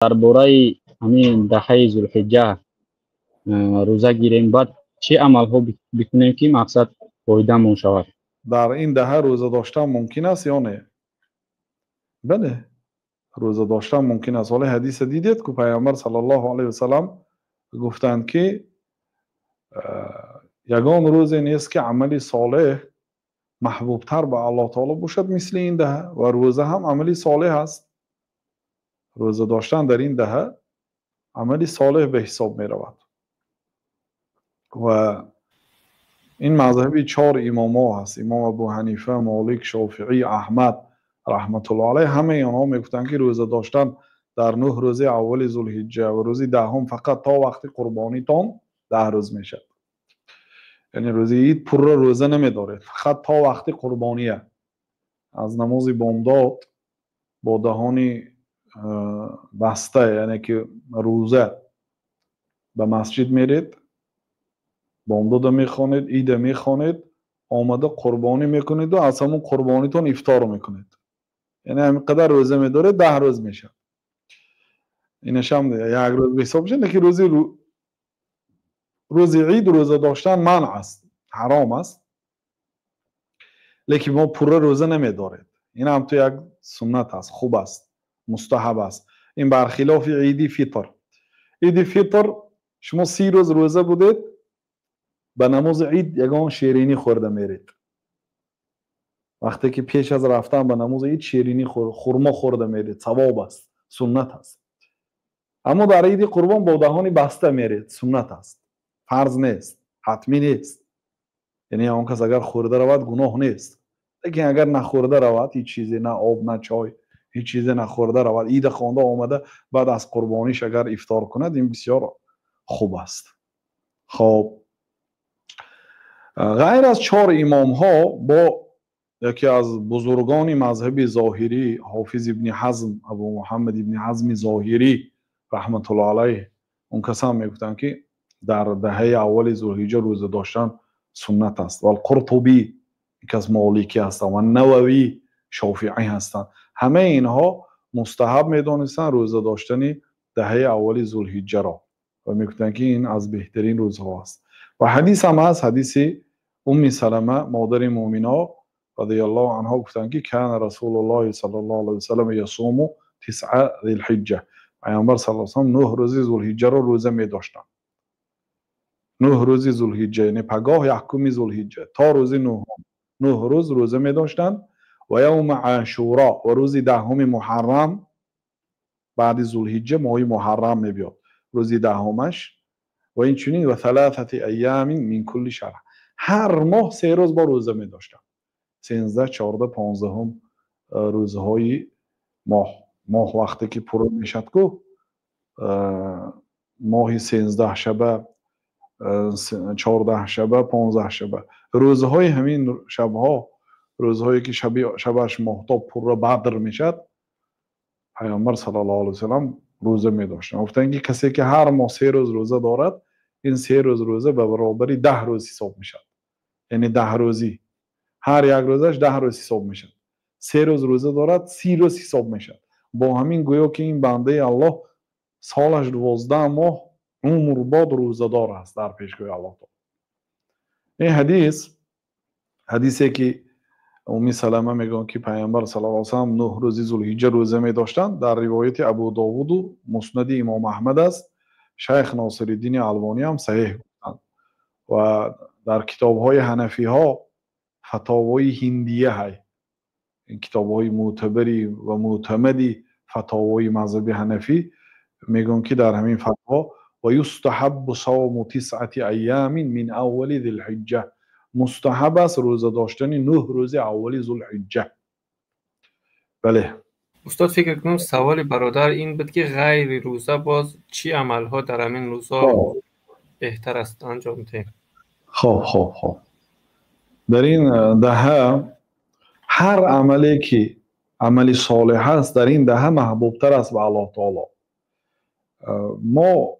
درباره همین دهه ذوالحجه روزه گیریم، بعد چه عملها بکنیم که مقصد پایدهمون شود؟ در این دهه روزه داشتن ممکن است یا نه؟ بله، روزه داشتن ممکن است. ولی حدیث دیدید که پیامبر صلی الله علیه و سلم گفتند که یگان روزی نیست که عملی صالح محبوب تر به الله تعالی باشد مثل این دهه، و روزه هم عملی صالح است. روزه داشتن در این دهه عملی صالح به حساب می رود. و این مذهبی 4 امام ها هست: امام ابو حنیفه، مالک، شافعی، احمد رحمت الله علیه. همه اینها میگفتند که روزه داشتن در 9 روز اول ذوالحجه و روز دهم فقط تا وقت قربانیتان 10 روز میشه. یعنی روز عید پر روزه نمیدارید، فقط تا وقت قربانیه. از نماز بامداد با دهانی بسته، یعنی که روزه، به مسجد میرید، بامداد میخوانید، عید میخوانید، آمده قربانی میکنید و از همون قربانیتون افطار میکنید. یعنی همینقدر روزه میداره 10 روز میشه. اینش هم یک روز به حساب میشه که روز عید روزه داشتن منع است، حرام است. لیکن ما پوره روزه نمیدارید. این هم تو یک سنت است، خوب است، مستحب است. این برخلاف عید فطر. عید فطر شما 30 روز روزه بودید، به نماز عید یگان شیرینی خورده میرید. وقتی که پیش از رفتن به نماز عید شیرینی خورما خورده میرید، ثواب است، سنت است. اما در عید قربان با دهانی بسته میرید، سنت است، فرض نیست، حتمی نیست. یعنی اون کس اگر خورده رود گناه نیست، لیکن اگر نخورده رود، هیچ چیزی، نه آب نه چای، هیچ چیزی نخورده رود، عید خوانده آمده، بعد از قربانیش اگر افطار کند، این بسیار خوب است. خب غیر از 4 امام ها، با یکی از بزرگان مذهب ظاهری، حافظ ابن حزم، ابو محمد ابن حزم ظاهری رحمت الله علیه، اون کسان میگفتن که در دهه اول ذوالحجه روزه داشتن سنت است. و القرطبی که از مالکی هستن و نووی شافعی هستن، همه اینها مستحب میدونستن روزه داشتن دهه اول ذوالحجه را و میگفتن که این از بهترین روزها است. و حدیث هم هست، حدیث ام سلمه مادر مومنان رضی الله عنها گفتن که کان رسول الله صلی الله علیه و سلم یصوم 9 ذی الحجه. پیامبر صلی الله علیه و سلم 9 روز ذوالحجه را روزه می داشتند. 9 روز ذوالحجه، یعنی پگاه 1 ذوالحجه تا روز 9 روز روزه می داشتند. و یوم عاشورا و روز 10 محرم، بعد ذوالحجه ماه محرم می بیاد، روز 10مش. و این چنین و 3 ایام من کل شهر، هر ماه 3 روز با روزه می داشتند. 13 14 15 روزهای ماه وقتی که پر میشد که ماه 13 شبه، 14 شبه، 15 شبه، روزهای همین شبها، روزهایی که شبش ماهتاب پر بدر میشد، پیامبر صلی الله علیه و سلم روزه می داشتن. گفتن که کسی که هر ماه 3 روز روزه دارد، این 3 روز روزه به برابر 10 روز حساب میشد. یعنی 10 روزی، هر یک روزش 10 روز حساب میشه. 3 روز روزه دارد، 30 روز حساب میشه. با همین گویا که این بنده الله سالش 12 ماه عمر باد روزه دار است در پیشگوی الله تعالی. این حدیثی که ام سلمه میگن که پیامبر صلی الله علیه و سلم 9 روز ذوالحجه روزه می داشتند، در روایت ابو داوود و مسند امام احمد است. شیخ ناصر الدین البانی هم صحیح گفتند. و در کتاب‌های حنفی ها فتاوای هندیه های، این کتاب‌های معتبری و معتمدی فتاوای مذهب حنفی میگن که در همین فتوا و یستحب صوم 9 ایام من اول ذی الحجه، مستحب است روزه داشتن 9 روز اول ذوالحجه. بله استاد، فکر کنم سوال برادر این بود که غیر روزه باز چی عملها در همین روزا بهتر است انجام دهیم؟ خب در این دهه هر عملی که عملی صالح است در این دهه محبوب تر است به الله تعالی. ما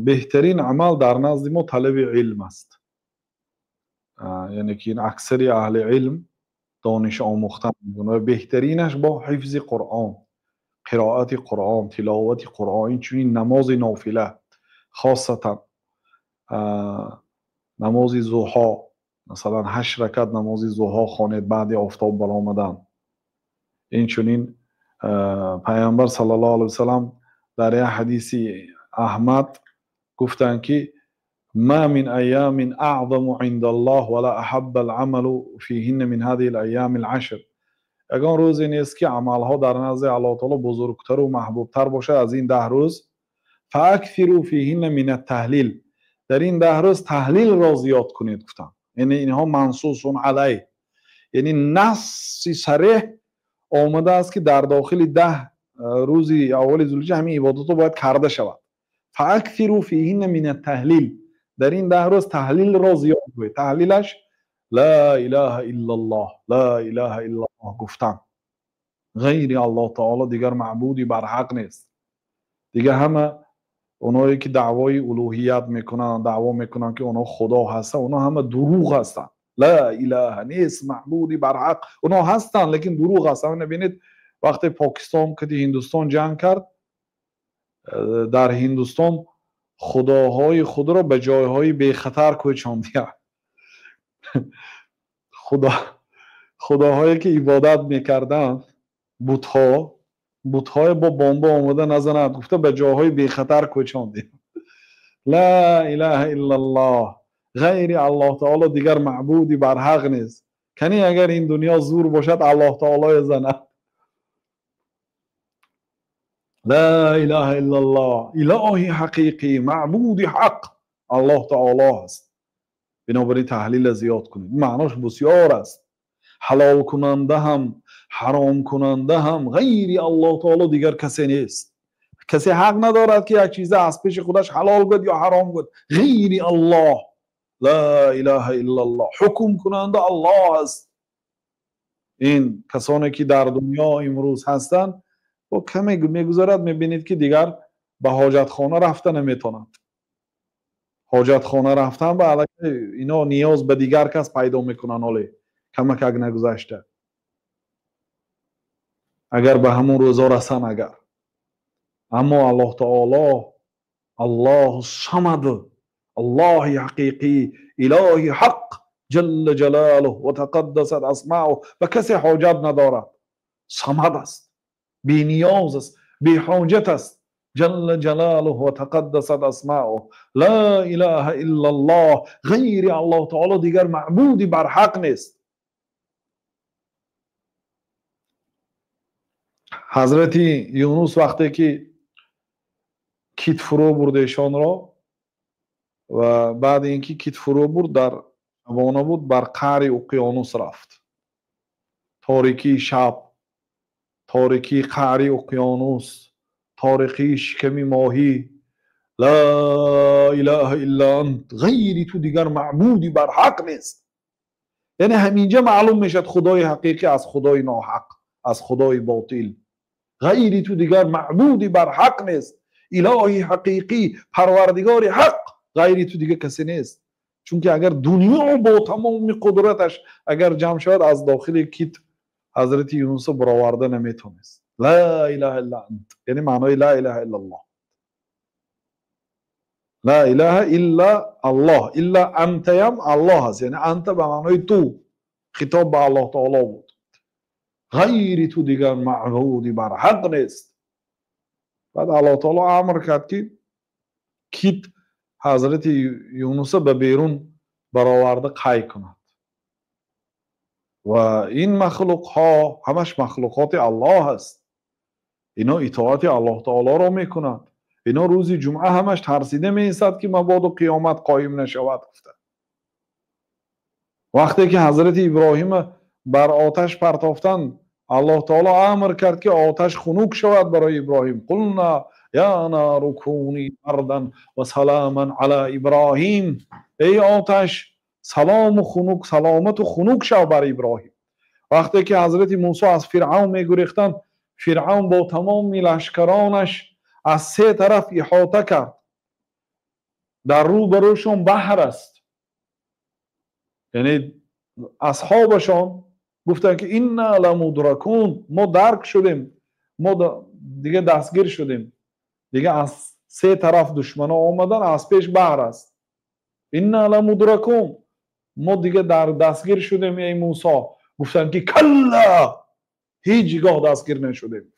بهترین عمل در نزد ما طلب علم است. یعنی که این اکثر اهل علم دانش آموختن میگن و بهترینش با حفظ قرآن، قرائت قرآن، تلاوت قرآن، این چنین نماز نافله، خاصتا نماز ضحی، مثلا 8 رکعت نماز ضحی خوانید بعد آفتاب برآمدن. این چنین پیامبر صلی الله علیه و سلم در یک حدیث احمد گفتن که ما من ایام اعظم عند الله ولا احب العمل فيهن من هذه الايام العشر. یگان روزی نیست که عملها در نزد الله تعالی بزرگتر و محبوبتر باشه از این 10 روز. فاکثروا فیهن من التهلیل، در این 10 روز تهلیل را زیاد کنید. گفتن یعنی اینها منصوص علیه، یعنی نص صریح آمده است که در داخل 10 روزی اول ذوالحجه همین عبادت رو باید کرده شود. فاکثروا فیهن من التهلیل، در این 10 روز تهلیل را زیاد کنید. تهلیلش لا اله الا الله، لا اله الا الله گفتن. غیر الله تعالی دیگر معبودی بر حق نیست. دیگه همه اونایی که دعوای الوهیت میکنن، دعوا میکنن که اونا خدا هستن، اونا همه دروغ هستن. لا اله نیست معبودی بر حق، اونا هستن لیکن دروغ هستن. نبینید وقتی پاکستان که هندوستان جنگ کرد، در هندوستان خداهای خود را به جایهای بی خطر کوچاندند. خداهایی که عبادت میکردن، بت‌های با بمب آمده نزنند، گفته به جاهای بی خطر کوچاندیم. لا اله الا الله، غیر الله تعالی دیگر معبودی بر حق نیست. کنی اگر این دنیا زور باشد الله تعالی زند. لا اله الا الله، الهی حقیقی، معبودی حق الله تعالی است. بنابراین تحلیل زیاد کنید. معناش بسیار است. حلال کننده هم حرام کننده هم غیر الله تعالی دیگر کسی نیست. کسی حق ندارد که یک چیز از پیش خودش حلال گوید یا حرام گوید. غیر الله، لا اله الا الله، حکم کننده الله است. این کسانی که در دنیا امروز هستند با کمی میگذارد میبینید که دیگر به حاجت خانه رفتن نمیتونند. حاجت خانه رفتن به علاقه اینا نیاز به دیگر کس پیدا میکنن. حالی کمک اگه نگذشته، اگر به همون روزا رسن، اگر اما الله تعالی، الله صمد، الله حقیقی، الهی حق جل جلاله و تقدست اسماؤه، به کسی حاجت ندارد. صمد است، بی نیاز است، بی حاجت است. جل جلاله و تقدست اسماؤه، لا اله الا الله، غیر الله تعالی دیگر معبودی بر حق نیست. حضرت یونس وقتی که کیت فرو برد ایشان را و بعد اینکه کیت فرو برد در روانه بود، بر قعر اقیانوس رفت. تاریکی شب، تاریکی قعر اقیانوس، تاریکی شکم ماهی. لا اله الا انت، غیری تو دیگر معبودی بر حق نیست. یعنی همینجا معلوم میشد خدای حقیقی از خدای ناحق، از خدای باطل. غیری تو دیگر معبودی بر حق نیست. الهی حقیقی، پروردگار حق، غیری تو دیگر کسی نیست. چون که اگر دنیا با تمام قدرتش اگر جمع شود از داخل کیت حضرت یونس برآورده نمیتونست. لا اله الا انت، یعنی معنای لا اله الا الله. لا اله الا الله، الا انت هم الله هست، یعنی انت به معنای تو، خطاب به الله تعالی بود. غیری تو دیگر معبودی بر حق نیست. بعد الله تعالی امر کرد که کیت حضرت یونس به بیرون برآورده قی کند. و این مخلوق ها همش مخلوقات الله هست. اینا اطاعت الله تعالی را میکنند. اینا روزی جمعه همش ترسیده میایستد که مبادا قیامت قایم نشود. وقتی که حضرت ابراهیم بر آتش پرتافتند، الله تعالی امر کرد که آتش خنک شود برای ابراهیم. قلنا یا نار کونی بردا و سلاما علی ابراهیم، ای آتش سلام و خنک، سلامت و خنک شو بر ابراهیم. وقتی که حضرت موسی از فرعون میگریختند، فرعون با تمام لشکرانش از 3 طرف احاطه کرد. در رو بروشون بحر است. یعنی اصحابشان گفتن که اینا لمدرکون، ما درک شدیم، ما دیگه دستگیر شدیم، دیگه از 3 طرف دشمنا آمدن، از پیش بحر است. انا لمدرکون، ما دیگه در دستگیر شدیم. ای موسی گفتن که کلا، هیچگاه دستگیر نشدیم.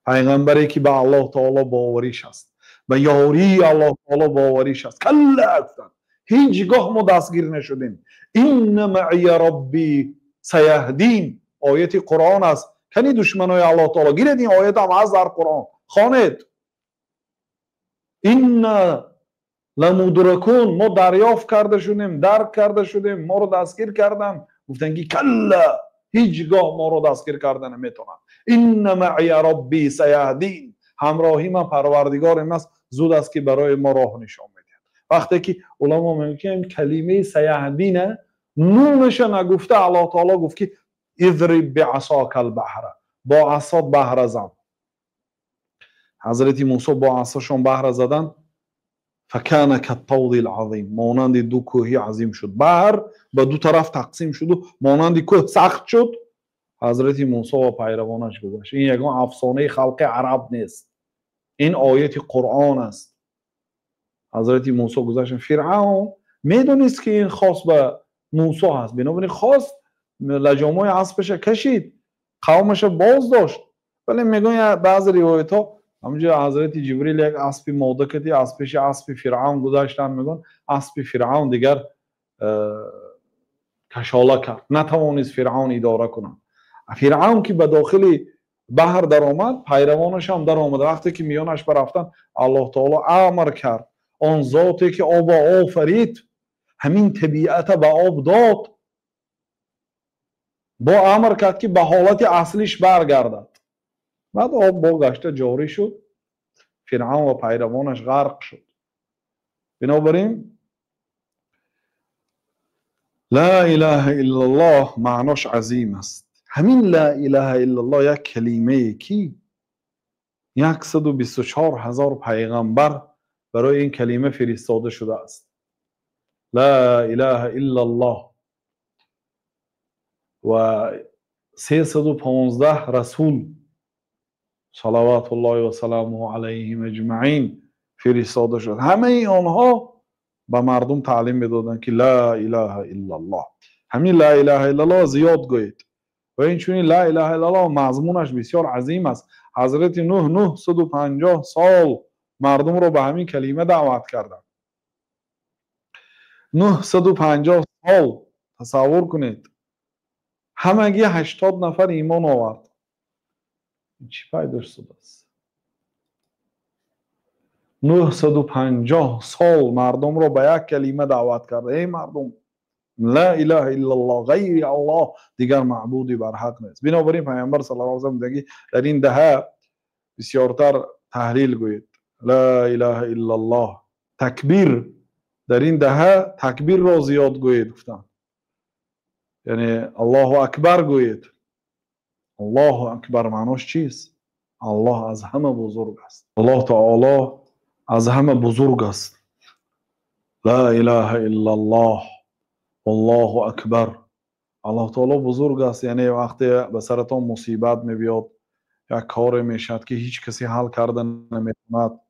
پیغمبری که به الله تعالی باوریش است، به یاری الله تعالی باوریش است، کلا گفتن هیچگاه ما دستگیر نشدیم. این معی ربی سیهدین، آیت قرآن است. کنی دشمنای الله تعالی گیرید، این آیت هم از در قرآن خوانید. این لمدرکون، ما دریافت کرده شدیم، درک کرده شدیم، ما رو دستگیر کردن. گفتن که کلا، هیچگاه ما رو دستگیر کردن نمیتونن. این معی ربی سیهدین، همراهی من پروردگارم است، زود است که برای ما راه نشان میده. وقتی که علما میگن کلمه سیهدین نونش نگفته، الله تعالی گفت که اضرب بعصاک البحر، با عصا بحر زن. حضرت موسی با عصاشون بحر زدن، فکان کالطود العظیم، مانند دو کوهی عظیم شد. بحر به دو طرف تقسیم شد و مانند کوه سخت شد. حضرت موسی و پیروانش گذشت. این یگان افسانه خلق عرب نیست، این آیت قرآن است. حضرت موسی گذشت. فرعون میدونست که این خاص به موسی هست، بنابراین خواست لجامای اسبش کشید، قومش باز داشت. ولی میگن بعضی روایت ها همونجا حضرت جبریل یک اسبی موده کردی، اسبش اسب فرعون گذاشتن. میگن اسب فرعون دیگر کشاله کرد، نتوانست فرعون اداره کنه. فرعون که به داخل بحر در آمد، پیروانش هم در آمد. وقتی که میانش برفتن، الله تعالی امر کرد آن ذاتی که آب آفرید، همین طبیعت به آب داد، با امر کرد که به حالت اصلیش برگردد. بعد آب باگشته جاری شد، فرعون و پیروانش غرق شد. بنابراین لا اله الا الله معناش عظیم است. همین لا اله الا الله یک کلمه کی 124,000 پیغمبر برای این کلمه فرستاده شده است. لا اله الا الله و 315 رسول صلوات الله و سلامه علیهم اجمعین فرستاده شد. همه آنها به مردم تعلیم میدادند که لا اله الا الله. همین لا اله الا الله زیاد گویید و این چونین لا اله الا الله مضمونش بسیار عظیم است. حضرت نوح 950 سال مردم رو به همین کلمه دعوت کردند. 950 سال تصور کنید. همگی 80 نفر ایمان آورد. چی پیدا شده است؟ 950 سال مردم رو به یک کلمه دعوت کرد. ای مردم، لا اله الا الله، غیر الله دیگر معبودی بر حق نیست. بنابراین پیامبر صلی الله علیه و سلم دیگه در این دهه بسیارتر تحلیل گوید لا اله الا الله. تکبیر در این دهه تکبیر را زیاد گوید. گفتن یعنی الله اکبر گوید. الله اکبر معناش چیست؟ الله از همه بزرگ است. الله تعالی از همه بزرگ است. لا اله الا الله والله اکبر. الله تعالی بزرگ است. یعنی وقتی به سرتان مصیبت میبیاد، یک کار میشد که هیچ کسی حل کردن نمیتواند،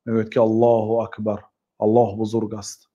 میگوید که الله اکبر، الله بزرگ است.